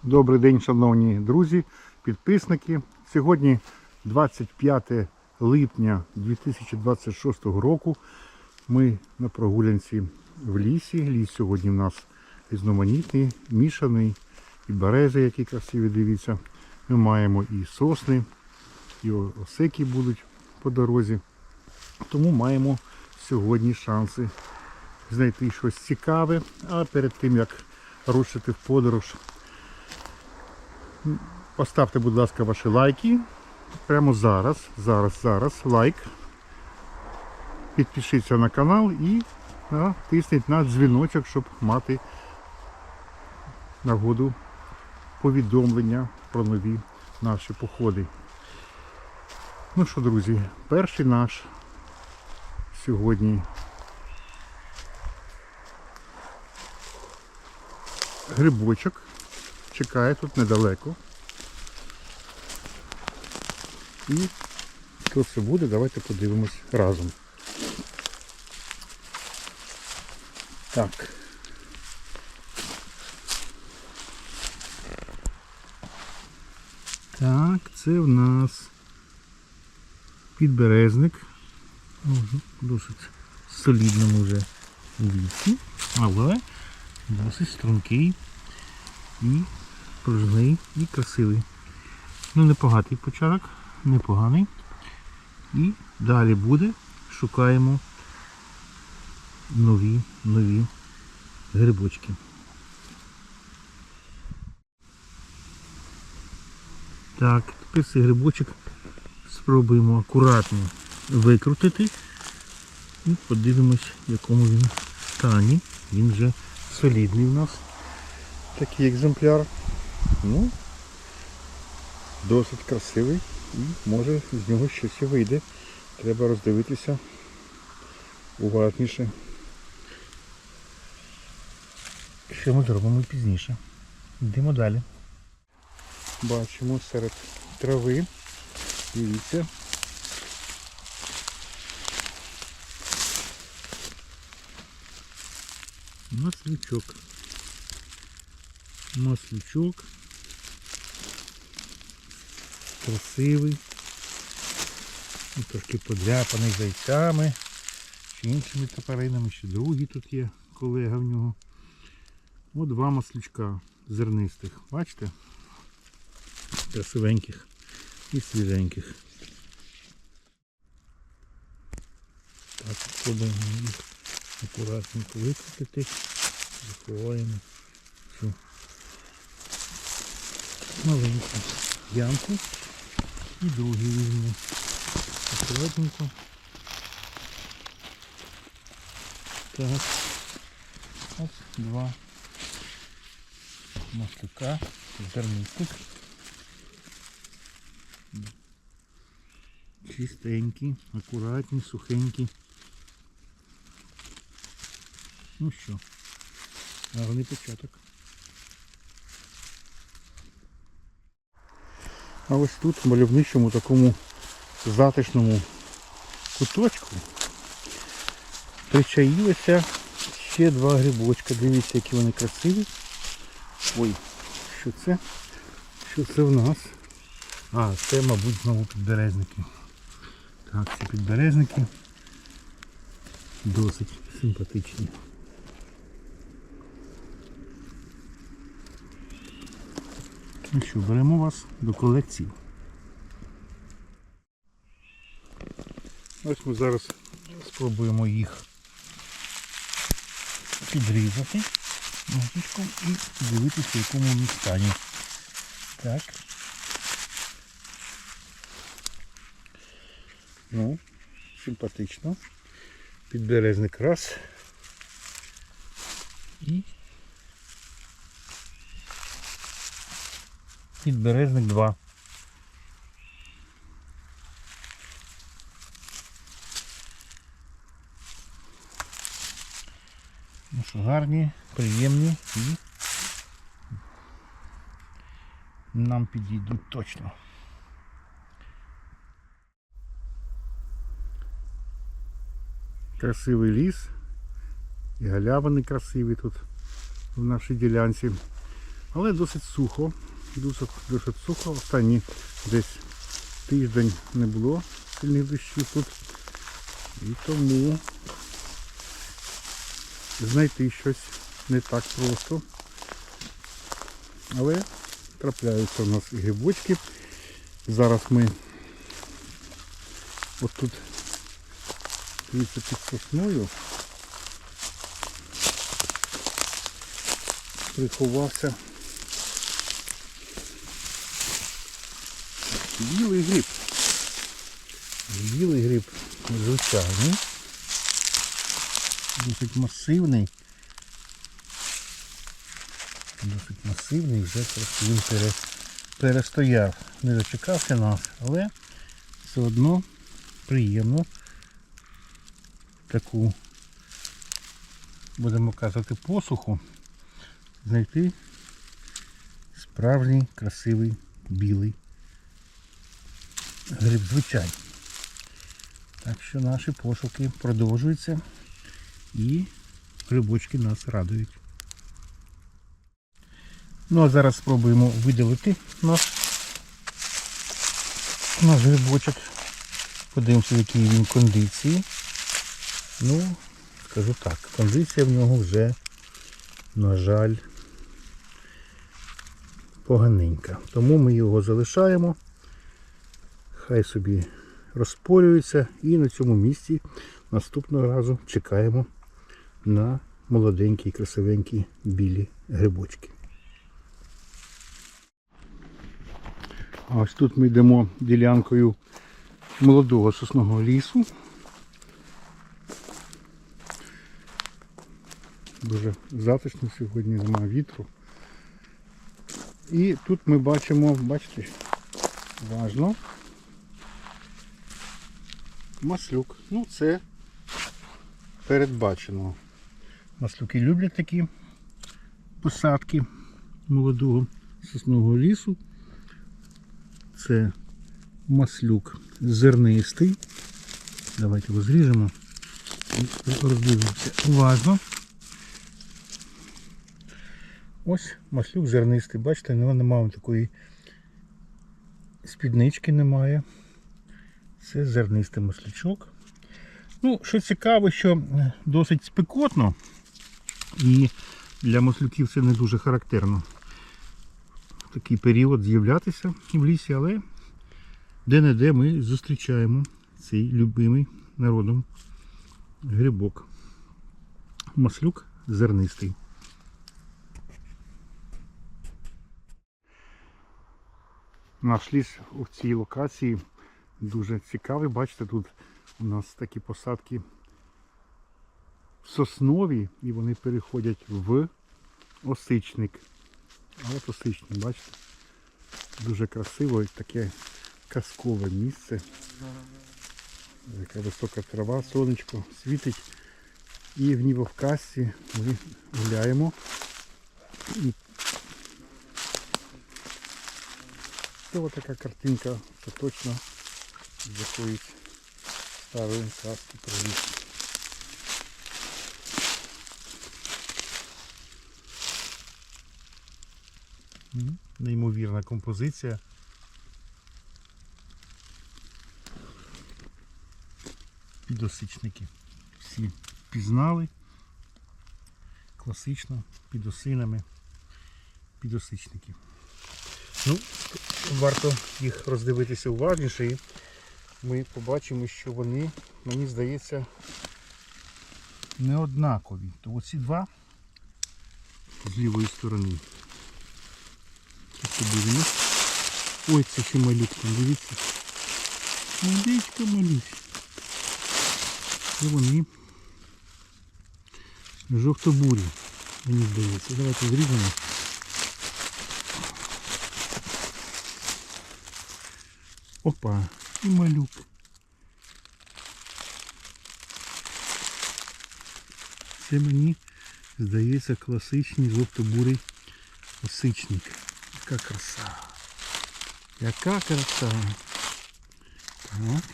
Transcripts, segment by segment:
Добрий день, шановні друзі, підписники. Сьогодні 25 липня 2026 року. Ми на прогулянці в лісі. Ліс сьогодні в нас різноманітний, мішаний, і берези, які красиві, дивіться. Ми маємо і сосни, і осеки будуть по дорозі. Тому маємо сьогодні шанси знайти щось цікаве. А перед тим, як рушити в подорож, поставте, будь ласка, ваші лайки. Прямо зараз лайк. Підпишіться на канал і натисніть на дзвіночок, щоб мати нагоду повідомлення про нові наші походи. Ну що, друзі, перший наш сьогодні грибочок. Чекає тут недалеко. І що це буде, давайте подивимось разом. Так. Так, це в нас підберезник. Досить солідному вже віці, але досить стрункий і пружний, і красивий. Ну, непоганий початок, непоганий. І далі буде, шукаємо нові грибочки. Так, тепер цей грибочок спробуємо акуратно викрутити і подивимось, в якому він стані. Він вже солідний у нас. Такий екземпляр. Ну, досить красивий і може з нього щось і вийде. Треба роздивитися уважніше. Що ми зробимо пізніше. Йдемо далі. Бачимо серед трави. Дивіться. Маслючок. Маслючок. Красивий. Трошки подряпаний зайцями. Чи іншими тваринами. Ще другий тут є колега в нього. Ось два маслючка зернистих. Бачите? Красивеньких і свіженьких. Так, спробуємо їх акуратненько викрутити. Заховаємо цю маленьку ямку. І другий візьмемо. Акуратненько. Так. Ось два маслюка зернистих. Чистенькі, акуратні, сухенькі. Ну що, гарний початок. А ось тут, в мальовничому такому затишному куточку причаїлися ще два грибочка. Дивіться, які вони красиві. Ой, що це? Що це в нас? А, це, мабуть, знову підберезники. Так, ці підберезники досить симпатичні. Ну що, беремо вас до колекції. Ось ми зараз спробуємо їх підрізати ножичком і подивитися, в якому вони стані. Так. Ну, симпатично. Підберезник раз. І підберезник два. Ну що, гарні, приємні і нам підійдуть точно. Красивий ліс, і галявини красиві тут в нашій ділянці. Але досить сухо. Досить сухо. Останні десь тиждень не було сильних дощів тут. І тому знайти щось не так просто. Але трапляються у нас і грибочки. Зараз ми отут, дивіться, під сосною приховався білий гриб. Білий гриб звичайний, досить масивний. Досить масивний, вже трохи він перестояв, не дочекався нас, але все одно приємно таку, будемо казати, посуху знайти справжній красивий білий гриб звичайний. Так що наші пошуки продовжуються і грибочки нас радують. Ну а зараз спробуємо видалити наш грибочок. Подивимося, в якій він кондиції. Ну, скажу так, кондиція в нього вже, на жаль, поганенька. Тому ми його залишаємо. Хай собі розпорюється. І на цьому місці наступного разу чекаємо на молоденькі, красивенькі білі грибочки. А ось тут ми йдемо ділянкою молодого соснового лісу. Дуже затишно сьогодні, немає вітру. І тут ми бачимо, бачите, уважно, маслюк. Ну це передбачено. Маслюки люблять такі посадки молодого соснового лісу. Це маслюк зернистий. Давайте його зріжемо і роздивимося уважно. Ось маслюк зернистий. Бачите, немає такої спіднички, немає. Це зернистий маслючок. Ну, що цікаво, що досить спекотно. І для маслюків це не дуже характерно. В такий період з'являтися в лісі, але де-не-де ми зустрічаємо цей любимий народом грибок. Маслюк зернистий. Наш ліс у цій локації дуже цікавий. Бачите, тут у нас такі посадки соснові, і вони переходять в осичник. А от осичник, бачите, дуже красиво, таке казкове місце. Така висока трава, сонечко світить. І в ній в казці ми гуляємо. І це ось така картинка, це точно з якоїсь старої казки про ліс. Неймовірна композиція. Підосичники. Всі пізнали. Класично, під осинами. Підосичники. Ну, варто їх роздивитися уважніше і ми побачимо, що вони, мені здається, не однакові. То оці два з лівої сторони. Ой, це ще малюк там, дивіться. Малючка, малюсь. І вони жовто-бурі, мені здається. Давайте зріжемо. Опа, і малюк. Це мені здається класичний жовто-бурий осичник. Яка краса. Яка краса. Так.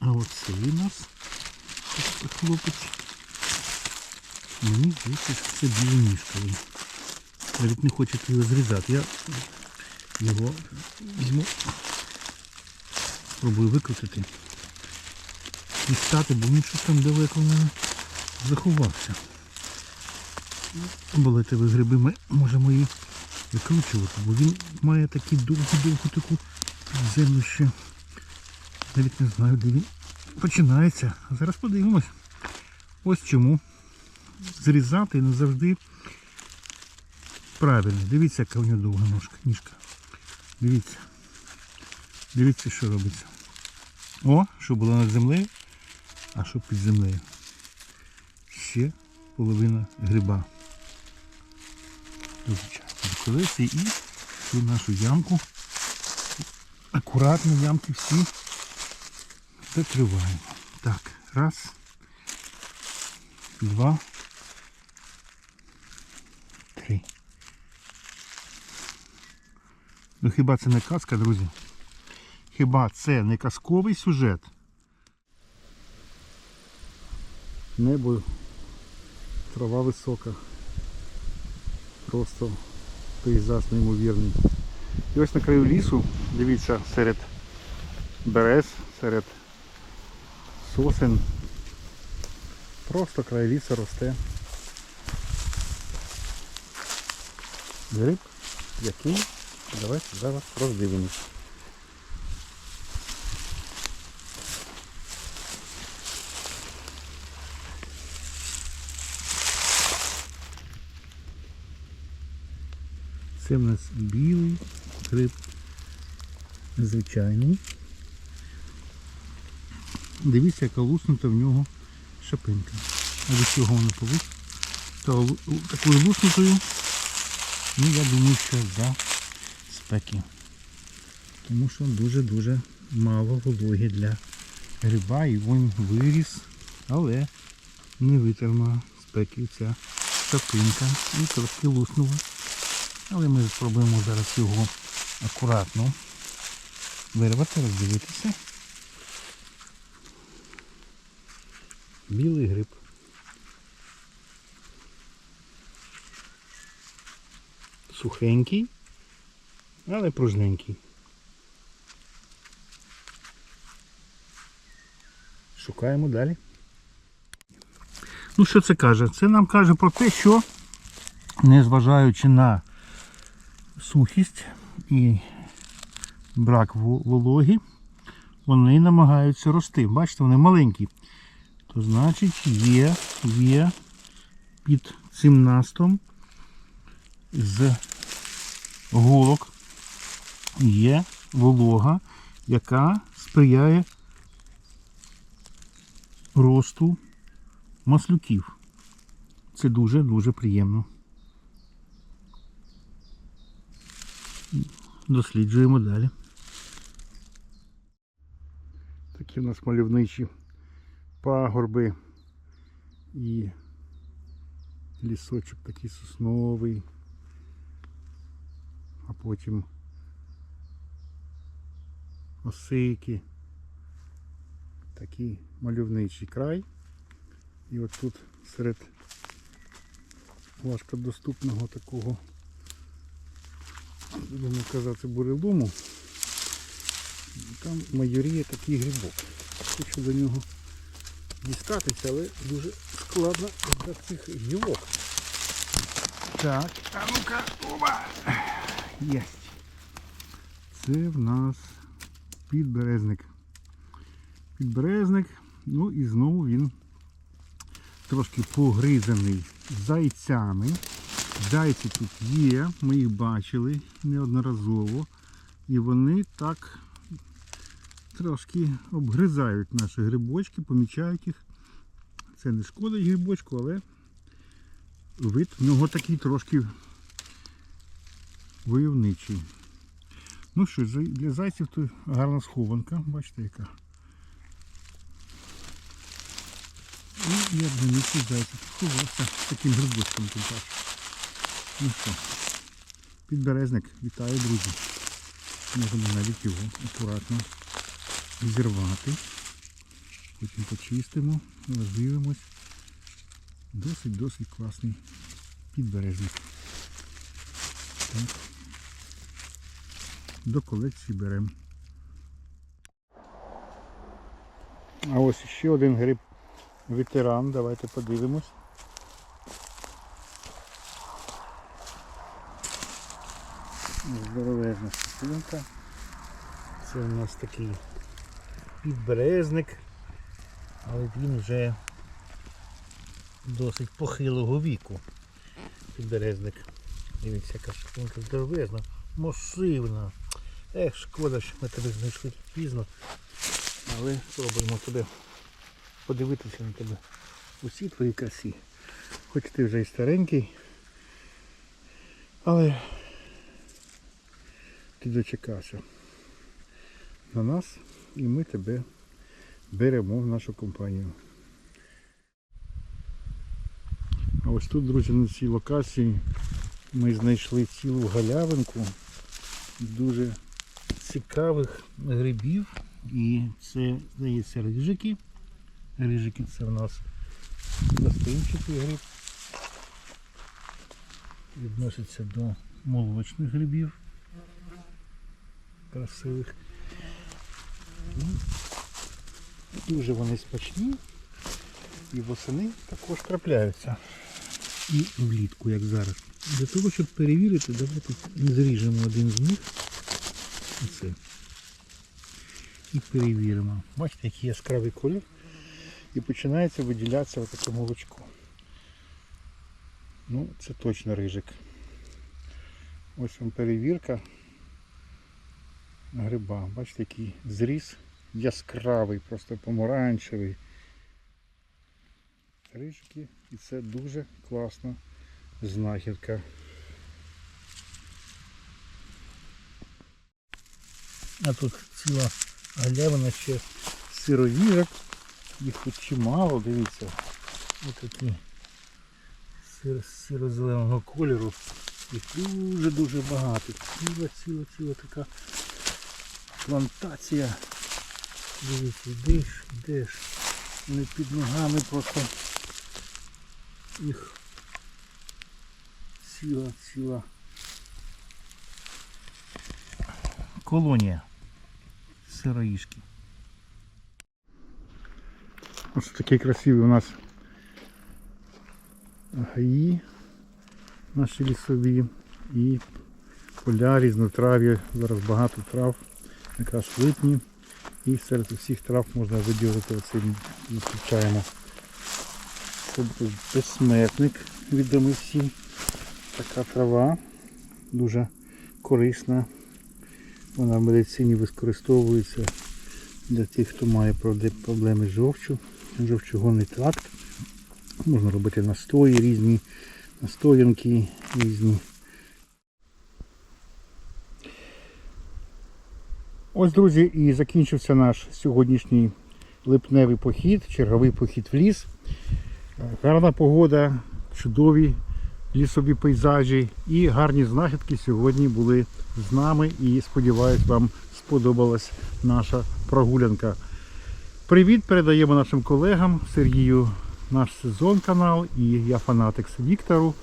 А оцей у нас хлопець. Мені здається, що це білоніжковий. навіть не хочете його зрізати. Я його візьму, спробую викрутити. Дістати, бо він щось там далеко в мене заховався. Болотові гриби ми можемо її викручувати, бо він має таку довгу таку підземну ще. Навіть не знаю, де він починається. Зараз подивимось. Ось чому зрізати не завжди правильно. Дивіться, яка у нього довга ніжка. Дивіться. Дивіться, що робиться. О, що було над землею, а що під землею. Ще половина гриба. До колеси і цю нашу ямку. Акуратно ямки всі закриваємо. Так, раз, два, три. Ну хіба це не казка, друзі? Хіба це не казковий сюжет? Небо, трава висока. Просто пейзаж неймовірний. І ось на краю лісу, дивіться, серед берез, серед сосен. Просто край лісу росте гриб, який, давайте зараз роздивимось. Це в нас білий гриб, звичайний. Дивіться, яка луснута в нього шапинка. А від чого вона стала такою луснутою? Ну, я думаю, що за спеки. Тому що дуже-дуже мало вологи для гриба, і він виріс, але не витримала спеки ця шапинка і трошки луснула. Але ми спробуємо зараз його акуратно вирвати, роздивитися. Білий гриб. Сухенький, але пружненький. Шукаємо далі. Ну що це каже? Це нам каже про те, що, незважаючи на сухість і брак вологи, вони намагаються рости. Бачите, вони маленькі. То значить є під цим настом з голок є волога, яка сприяє росту маслюків. Це дуже-дуже приємно. Досліджуємо далі. Такі у нас мальовничі пагорби і лісочок такий сосновий, а потім осики. Такий мальовничий край. І от тут серед важкодоступного такого, будемо казати, бурелому, там майоріє такий грибок. Хочу до нього дістатися, але дуже складно до цих гілок. Так, а ну-ка, оба! Єсть! Це в нас підберезник. Підберезник, ну і знову він трошки погризаний зайцями. Зайці тут є, ми їх бачили неодноразово. І вони так трошки обгризають наші грибочки, помічають їх. Це не шкодить грибочку, але вид в нього такий трошки войовничий. Ну що, для зайців тут гарна схованка, бачите яка. І одномісний зайчик сховався з таким грибочком тут. Ну що, підберезник, вітаю, друзі. Можемо навіть його акуратно зірвати. Потім почистимо, роздивимось. Досить класний підберезник. До колекції беремо. А ось ще один гриб ветеран. Давайте подивимось. Здоровезна шипинка. Це у нас такий підберезник, але він вже досить похилого віку. Підберезник. Дивіться, яка шипинка здоровезна, масивна. Шкода, що ми тебе знайшли пізно. Але спробуємо тебе подивитися на тебе усі твої красі. Хоч ти вже і старенький, але ти дочекався на нас і ми тебе беремо в нашу компанію. А ось тут, друзі, на цій локації ми знайшли цілу галявинку дуже цікавих грибів. І це, здається, рижики. Рижики це в нас пластинчатий гриб. Відноситься до молочних грибів. Красивих. І дуже вони смачні. І восени також трапляються. І влітку, як зараз. Для того, щоб перевірити, давайте зріжемо один з них. Оце. І перевіримо. Бачите, який яскравий колір. І починається виділятися отаке молочко. Ну, це точно рижик. Ось вам перевірка гриба. Бачите, який зріз яскравий, просто помаранчевий. Рижики. І це дуже класна знахідка. А тут ціла галявина ще сировіжок. Їх тут чимало, дивіться. Ось такі сіро-зеленого кольору. Їх дуже-дуже багато. Ціла така плантація. Дивіться, йдеш. Вони під ногами просто їх ціла колонія сироїшки. Ось такі красиві у нас гаї наші лісові і поля, різнотрав'я. Зараз багато трав, якраз в липні. І серед усіх трав можна виділити оце, зустрічаємо. Це безсмертник, відомий всім. Така трава, дуже корисна. Вона в медицині використовується для тих, хто має проблеми з жовчю, жовчогонний тракт. Можна робити настої різні, настоянки різні. Ось, друзі, і закінчився наш сьогоднішній липневий похід, черговий похід в ліс. Гарна погода, чудові лісові пейзажі і гарні знахідки сьогодні були з нами. І сподіваюсь, вам сподобалась наша прогулянка. Привіт передаємо нашим колегам, Сергію наш сезон канал і я фанатикс Віктору.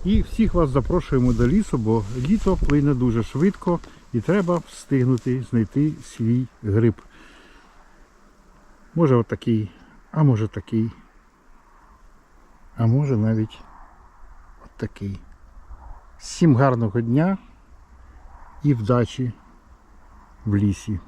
І всіх вас запрошуємо до лісу, бо літо плине дуже швидко і треба встигнути знайти свій гриб. Може отакий, а може такий, а може навіть отакий. Всім гарного дня і вдачі в лісі.